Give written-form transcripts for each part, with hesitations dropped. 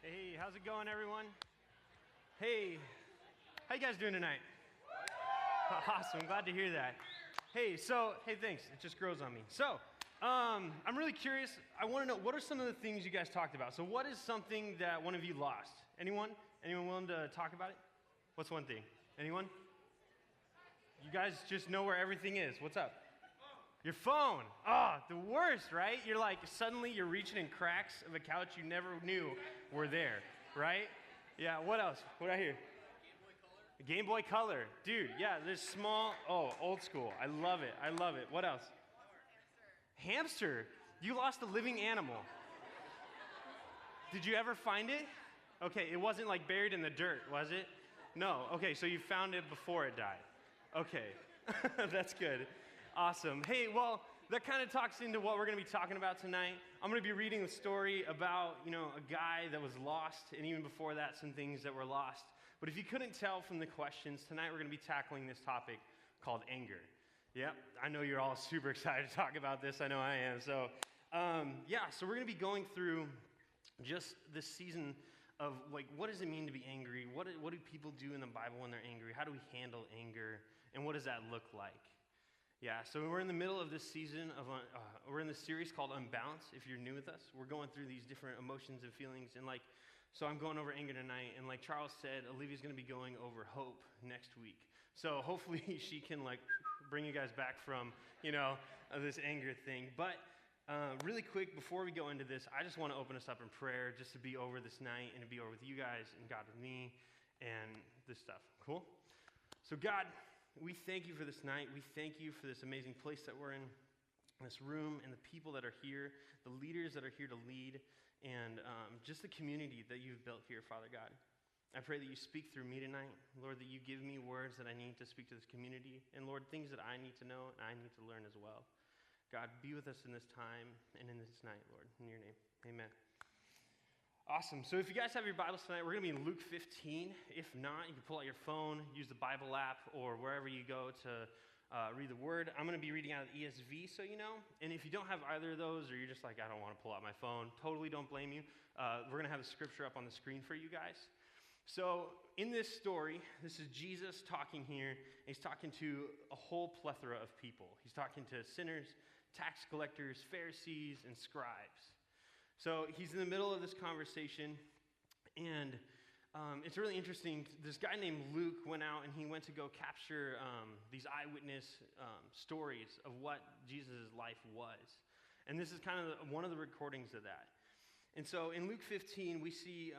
Hey, how's it going, everyone? Hey, how you guys doing tonight? Awesome, glad to hear that. Hey, thanks. It just grows on me. I'm really curious. I want to know, what are some of the things you guys talked about? So what is something that one of you lost? Anyone? Anyone willing to talk about it? What's one thing? Anyone? You guys just know where everything is. What's up? Your phone. Oh, the worst, right? You're like, suddenly you're reaching in cracks of a couch you never knew were there, right? Yeah, what else? What I hear? Game Boy Color. Dude, yeah, this small, old school. I love it. I love it. What else? Hamster. You lost a living animal. Did you ever find it? Okay, it wasn't like buried in the dirt, was it? No. Okay, so you found it before it died. Okay, that's good. Awesome. Hey, well, that kind of talks into what we're going to be talking about tonight. I'm going to be reading the story about, a guy that was lost, and even before that, some things that were lost. But if you couldn't tell from the questions, tonight we're going to be tackling this topic called anger. Yep, I know you're all super excited to talk about this. I know I am. So we're going to be going through just this season of, what does it mean to be angry? What do people do in the Bible when they're angry? How do we handle anger? And what does that look like? Yeah, so we're in the middle of this season we're in this series called Unbalanced. If you're new with us, we're going through these different emotions and feelings. And so I'm going over anger tonight. And like Charles said, Olivia's going to be going over hope next week. So hopefully she can bring you guys back from, this anger thing. But really quick, before we go into this, I just want to open us up in prayer just to be over this night and to be over with you guys and God with me and this stuff. Cool? So God, we thank you for this night. We thank you for this amazing place that we're in, this room, and the people that are here, the leaders that are here to lead, and just the community that you've built here, Father God. I pray that you speak through me tonight. Lord, that you give me words that I need to speak to this community, and Lord, things that I need to know and I need to learn as well. God, be with us in this time and in this night, Lord. In your name, amen. Awesome. So if you guys have your Bibles tonight, we're going to be in Luke 15. If not, you can pull out your phone, use the Bible app, or wherever you go to read the Word. I'm going to be reading out of the ESV, so you know. And if you don't have either of those, or you're just like, I don't want to pull out my phone, totally don't blame you. We're going to have the scripture up on the screen for you guys. So in this story, this is Jesus talking here. And he's talking to a whole plethora of people. He's talking to sinners, tax collectors, Pharisees, and scribes. So he's in the middle of this conversation, and it's really interesting. This guy named Luke went out, and he went to go capture these eyewitness stories of what Jesus' life was. And this is kind of one of the recordings of that. And so in Luke 15, we see,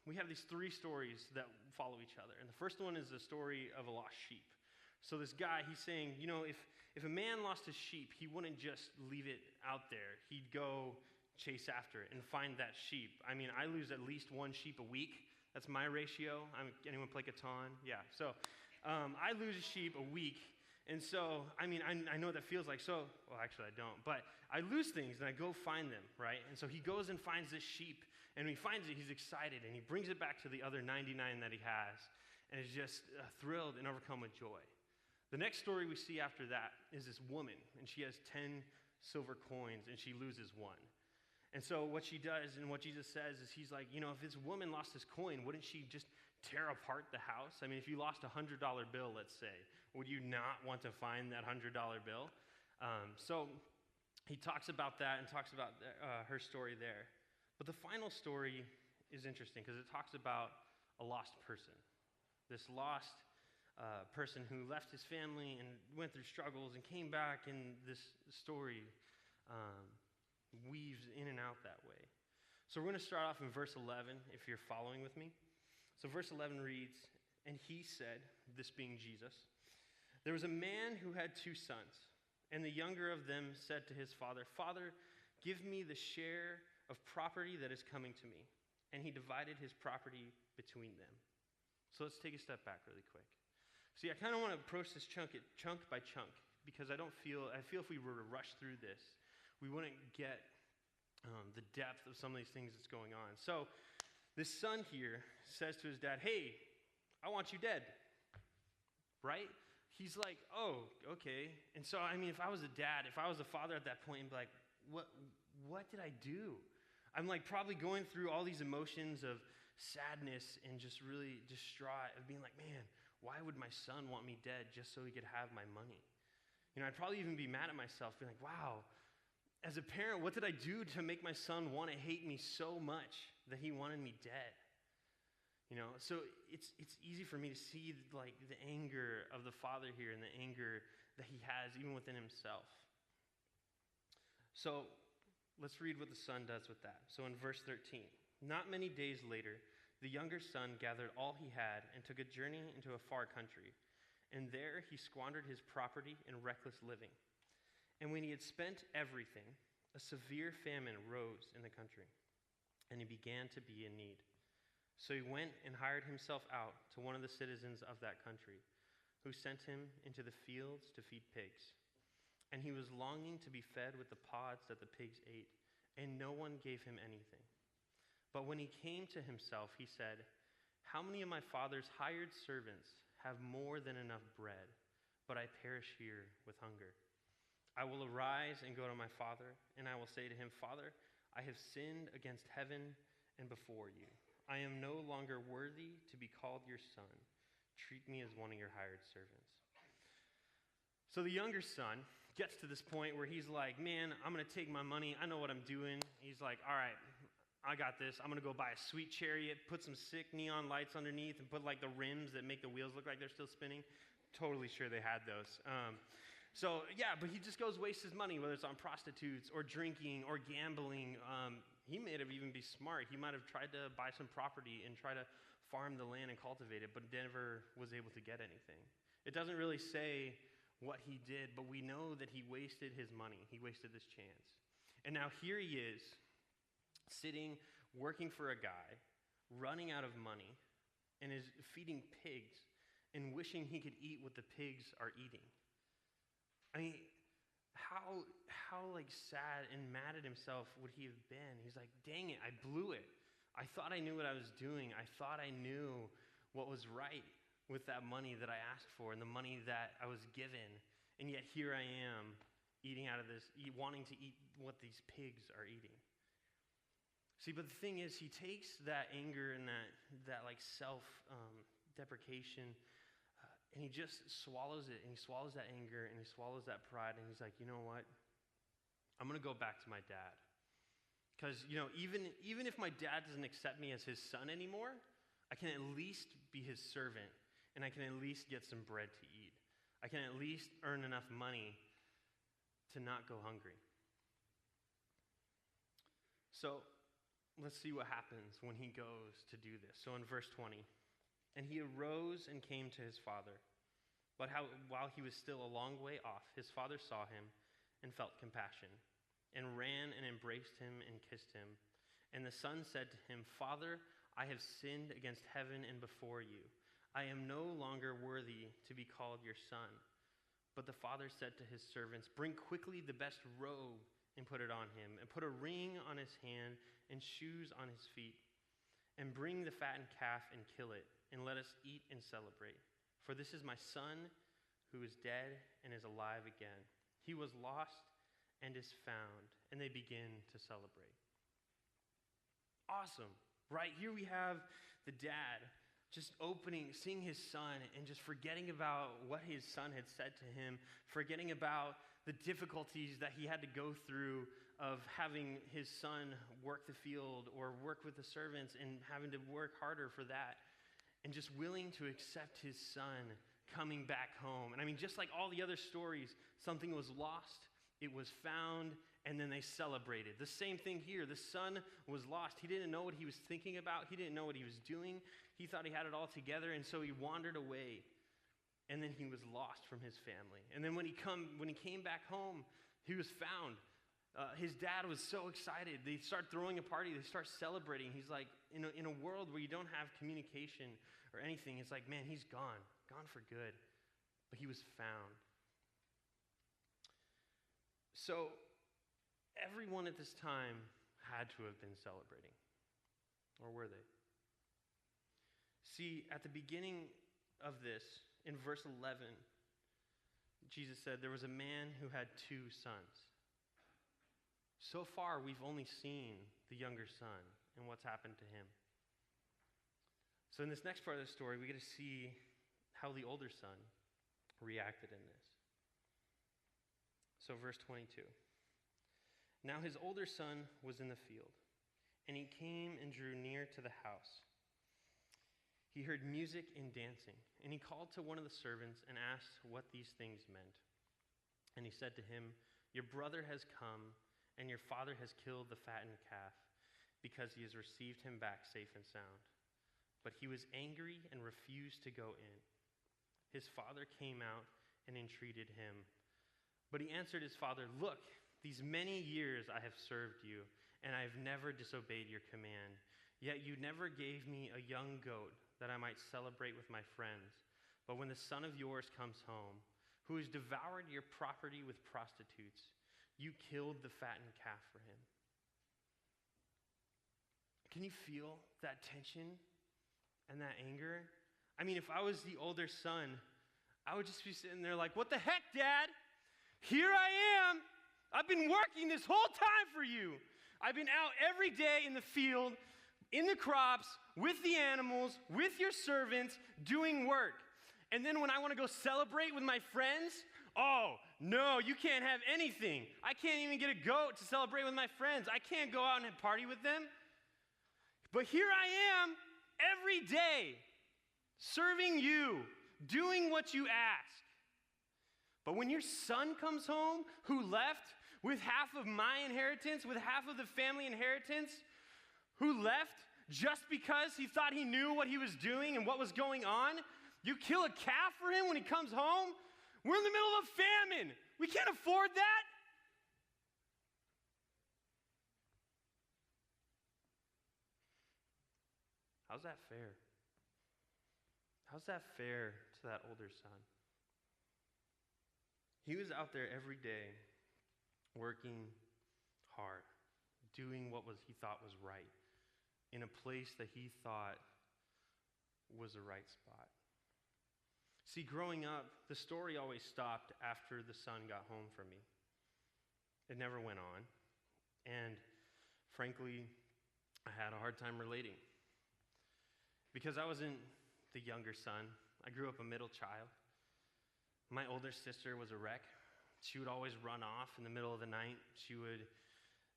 we have these three stories that follow each other. And the first one is the story of a lost sheep. So this guy, he's saying, if a man lost his sheep, he wouldn't just leave it out there. He'd go chase after it and find that sheep. I mean, I lose at least one sheep a week. That's my ratio. Anyone play Catan? Yeah. So I lose a sheep a week. And so, I know what that feels like. So, well, actually I don't. But I lose things and I go find them, right? And so he goes and finds this sheep. And when he finds it, he's excited. And he brings it back to the other 99 that he has. And is just thrilled and overcome with joy. The next story we see after that is this woman. And she has 10 silver coins and she loses one. And so what she does and what Jesus says is he's like, if this woman lost this coin, wouldn't she just tear apart the house? I mean, if you lost a $100 bill, let's say, would you not want to find that $100 bill? So he talks about that and talks about her story there. But the final story is interesting because it talks about a lost person. This lost person who left his family and went through struggles and came back, and this story weaves in and out that way. So we're going to start off in verse 11, if you're following with me. So verse 11 reads, "And he said," this being Jesus, "there was a man who had 2 sons, and the younger of them said to his father, 'Father, give me the share of property that is coming to me.' And he divided his property between them." So let's take a step back really quick. See, I kind of want to approach this chunk by chunk, because I feel if we were to rush through this, we wouldn't get the depth of some of these things that's going on. So this son here says to his dad, "Hey, I want you dead." Right? He's like, "Oh, okay." And so, if I was a dad, if I was a father at that point, I'd be like, what did I do? I'm like probably going through all these emotions of sadness and just really distraught of being like, man, why would my son want me dead just so he could have my money? I'd probably even be mad at myself, being like, wow, as a parent, what did I do to make my son want to hate me so much that he wanted me dead? So it's easy for me to see like the anger of the father here and the anger that he has even within himself. So let's read what the son does with that. So in verse 13, not many days later, the younger son gathered all he had and took a journey into a far country. And there he squandered his property in reckless living. And when he had spent everything, a severe famine rose in the country, and he began to be in need. So he went and hired himself out to one of the citizens of that country, who sent him into the fields to feed pigs. And he was longing to be fed with the pods that the pigs ate, and no one gave him anything. But when he came to himself, he said, how many of my father's hired servants have more than enough bread, but I perish here with hunger? I will arise and go to my father, and I will say to him, Father, I have sinned against heaven and before you. I am no longer worthy to be called your son. Treat me as one of your hired servants. So the younger son gets to this point where he's like, man, I'm going to take my money. I know what I'm doing. He's like, all right, I got this. I'm going to go buy a sweet chariot, put some sick neon lights underneath, and put like the rims that make the wheels look like they're still spinning. Totally sure they had those. But he just goes waste his money, whether it's on prostitutes or drinking or gambling. He may have even be smart. He might have tried to buy some property and try to farm the land and cultivate it, but never was able to get anything. It doesn't really say what he did, but we know that he wasted his money. He wasted this chance. And now here he is, sitting, working for a guy, running out of money, and is feeding pigs and wishing he could eat what the pigs are eating. I mean, how like sad and mad at himself would he have been? He's like, dang it, I blew it. I thought I knew what I was doing. I thought I knew what was right with that money that I asked for and the money that I was given. And yet here I am eating out of this, wanting to eat what these pigs are eating. See, but the thing is, he takes that anger and that like self-deprecation, and he just swallows it, and he swallows that anger, and he swallows that pride, and he's like, you know what? I'm going to go back to my dad. Because, even if my dad doesn't accept me as his son anymore, I can at least be his servant, and I can at least get some bread to eat. I can at least earn enough money to not go hungry. So let's see what happens when he goes to do this. So in verse 20, and he arose and came to his father. But while he was still a long way off, his father saw him and felt compassion, and ran and embraced him and kissed him. And the son said to him, Father, I have sinned against heaven and before you. I am no longer worthy to be called your son. But the father said to his servants, Bring quickly the best robe and put it on him, and put a ring on his hand and shoes on his feet. And bring the fattened calf and kill it, and let us eat and celebrate. For this is my son who is dead and is alive again. He was lost and is found. And they begin to celebrate. Awesome, right? Here we have the dad just seeing his son and just forgetting about what his son had said to him, forgetting about the difficulties that he had to go through of having his son work the field or work with the servants and having to work harder for that, and just willing to accept his son coming back home. And I mean, just like all the other stories, something was lost, it was found, and then they celebrated. The same thing here. The son was lost. He didn't know what he was thinking about. He didn't know what he was doing. He thought he had it all together, and so he wandered away. And then he was lost from his family. And then when he came back home, he was found. His dad was so excited. They start throwing a party. They start celebrating. He's like, in a world where you don't have communication or anything, it's like, man, he's gone for good. But he was found. So everyone at this time had to have been celebrating. Or were they? See, at the beginning of this, in verse 11, Jesus said there was a man who had 2 sons. So far, we've only seen the younger son and what's happened to him. So in this next part of the story, we get to see how the older son reacted in this. So verse 22. Now his older son was in the field, and he came and drew near to the house. He heard music and dancing, and he called to one of the servants and asked what these things meant. And he said to him, "Your brother has come, and your father has killed the fattened calf, because he has received him back safe and sound." But he was angry and refused to go in. His father came out and entreated him. But he answered his father, "Look, these many years I have served you, and I have never disobeyed your command. Yet you never gave me a young goat that I might celebrate with my friends. But when the son of yours comes home, who has devoured your property with prostitutes, you killed the fattened calf for him." Can you feel that tension and that anger? I mean, if I was the older son, I would just be sitting there like, "What the heck, Dad? Here I am. I've been working this whole time for you. I've been out every day in the field, in the crops, with the animals, with your servants, doing work. And then when I want to go celebrate with my friends, oh, no, you can't have anything. I can't even get a goat to celebrate with my friends. I can't go out and party with them. But here I am every day, serving you, doing what you ask. But when your son comes home, who left with half of my inheritance, with half of the family inheritance, who left just because he thought he knew what he was doing and what was going on, you kill a calf for him when he comes home? We're in the middle of a famine. We can't afford that." How's that fair? How's that fair to that older son? He was out there every day working hard, doing what he thought was right, in a place that he thought was the right spot. See, growing up, the story always stopped after the son got home from me. It never went on. And frankly, I had a hard time relating. Because I wasn't the younger son. I grew up a middle child. My older sister was a wreck. She would always run off in the middle of the night. She would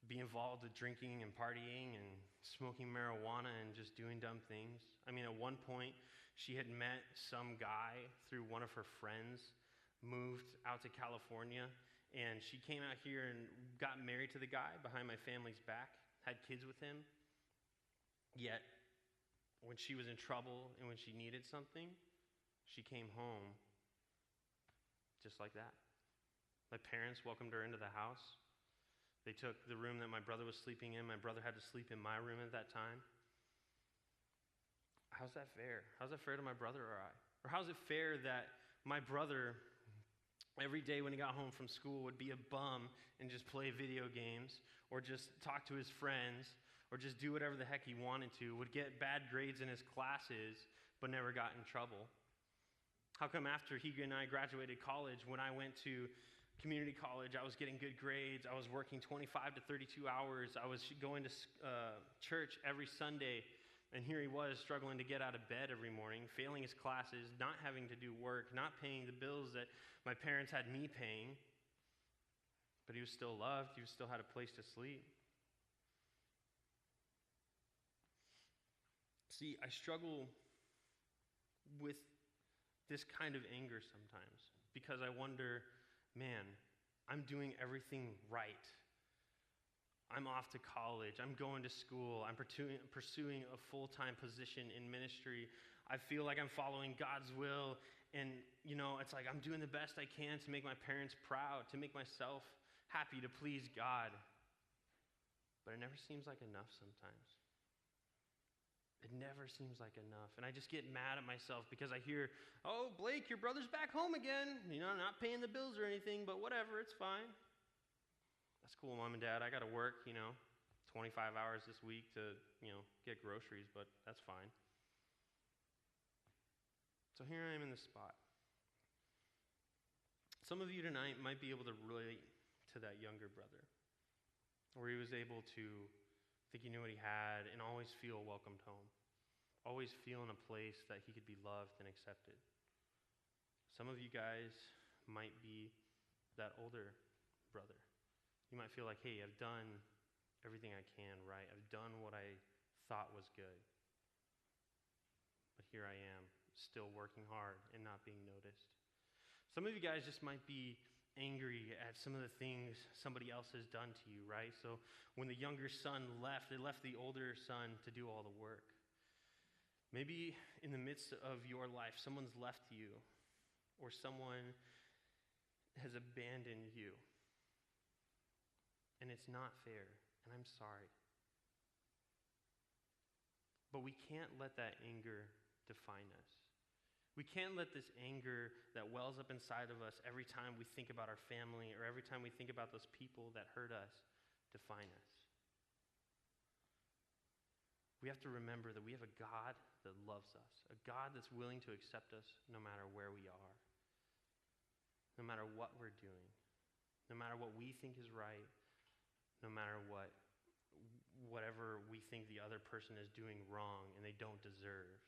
be involved with drinking and partying and smoking marijuana and just doing dumb things. I mean, at one point, she had met some guy through one of her friends, moved out to California, and she came out here and got married to the guy behind my family's back, had kids with him. Yet, when she was in trouble and when she needed something, she came home just like that. My parents welcomed her into the house. They took the room that my brother was sleeping in. My brother had to sleep in my room at that time. How's that fair? How's that fair to my brother or I? Or how's it fair that my brother, every day when he got home from school, would be a bum and just play video games or just talk to his friends or just do whatever the heck he wanted to, would get bad grades in his classes but never got in trouble? How come after he and I graduated college, when I went to community college, I was getting good grades, I was working 25 to 32 hours, I was going to church every Sunday, and here he was struggling to get out of bed every morning, failing his classes, not having to do work, not paying the bills that my parents had me paying, but he was still loved, he still had a place to sleep. See, I struggle with this kind of anger sometimes because I wonder, man, I'm doing everything right. I'm off to college. I'm going to school. I'm pursuing a full-time position in ministry. I feel like I'm following God's will. And, it's like I'm doing the best I can to make my parents proud, to make myself happy, to please God. But it never seems like enough sometimes. It never seems like enough. And I just get mad at myself because I hear, "Oh, Blake, your brother's back home again. Not paying the bills or anything, but whatever, it's fine." That's cool, Mom and Dad. I got to work, 25 hours this week to, get groceries, but that's fine. So here I am in this spot. Some of you tonight might be able to relate to that younger brother. where he was able to think he knew what he had and always feel welcomed home, always feel in a place that he could be loved and accepted. Some of you guys might be that older brother. You might feel like, hey, I've done everything I can, right? I've done what I thought was good. But here I am, still working hard and not being noticed. Some of you guys just might be angry at some of the things somebody else has done to you, right? So when the younger son left, they left the older son to do all the work. Maybe in the midst of your life, someone's left you, or someone has abandoned you. And it's not fair, and I'm sorry. But we can't let that anger define us. We can't let this anger that wells up inside of us every time we think about our family or every time we think about those people that hurt us define us. We have to remember that we have a God that loves us, a God that's willing to accept us no matter where we are, no matter what we're doing, no matter what we think is right, no matter whatever we think the other person is doing wrong and they don't deserve.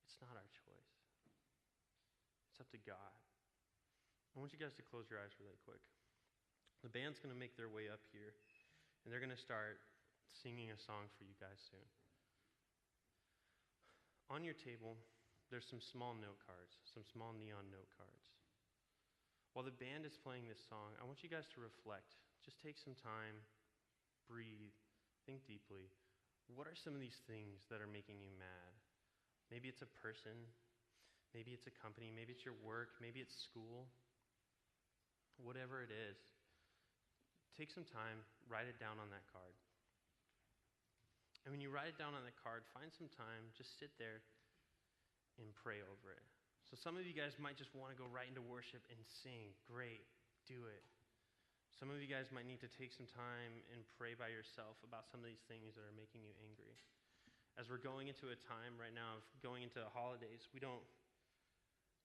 It's not our choice. It's up to God. I want you guys to close your eyes really quick. The band's going to make their way up here, and they're going to start singing a song for you guys soon. On your table, there's some small note cards, some small neon note cards. While the band is playing this song, I want you guys to reflect. Just take some time, breathe, think deeply. What are some of these things that are making you mad? Maybe it's a person, maybe it's a company, maybe it's your work, maybe it's school. Whatever it is, take some time, write it down on that card. And when you write it down on the card, find some time, just sit there and pray over it. So some of you guys might just want to go right into worship and sing. Great, do it. Some of you guys might need to take some time and pray by yourself about some of these things that are making you angry. As we're going into a time right now of going into the holidays, we don't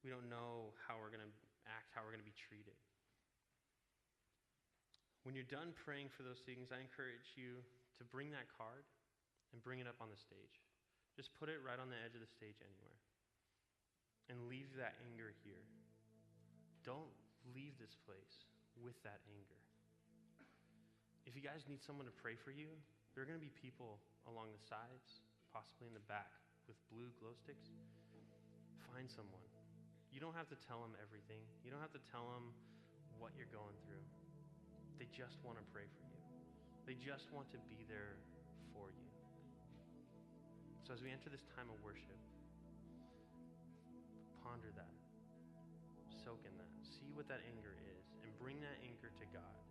know how we're going to act, how we're going to be treated. When you're done praying for those things, I encourage you to bring that card and bring it up on the stage. Just put it right on the edge of the stage anywhere. And leave that anger here. Don't leave this place with that anger. If you guys need someone to pray for you, there are going to be people along the sides, possibly in the back, with blue glow sticks. Find someone. You don't have to tell them everything. You don't have to tell them what you're going through. They just want to pray for you. They just want to be there for you. So as we enter this time of worship, ponder that. Soak in that. See what that anger is, and bring that anger to God.